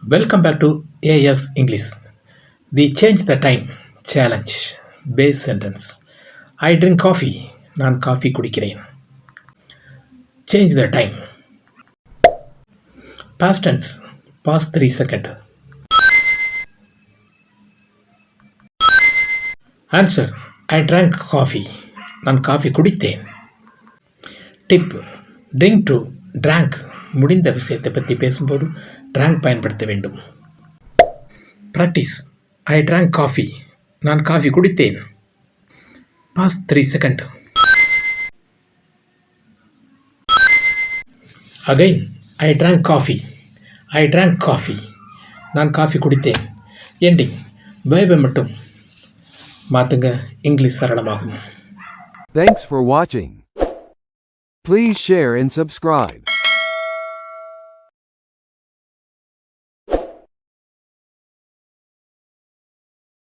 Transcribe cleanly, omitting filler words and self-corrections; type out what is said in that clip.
Welcome back to AS English. The change the time challenge base sentence. I drink coffee. நான் coffee குடிக்கிறேன். Change the time. Past tense. Past 3 seconds. Answer. I drank coffee. நான் coffee குடித்தேன். Tip. Drink to drank முடிந்த விஷயத்தை பற்றி பேசும்போது drank பயன்படுத்த வேண்டும். ப்ராக்டிஸ். I drank coffee. நான் காஃபி குடித்தேன். Pause 3 second. Again. I drank coffee. I drank coffee. நான் காஃபி குடித்தேன். எண்டிங். வேர்பை மட்டும் மாற்றுங்க, இங்கிலீஷ் சரளமாகும். Thanks for watching. Please share and subscribe.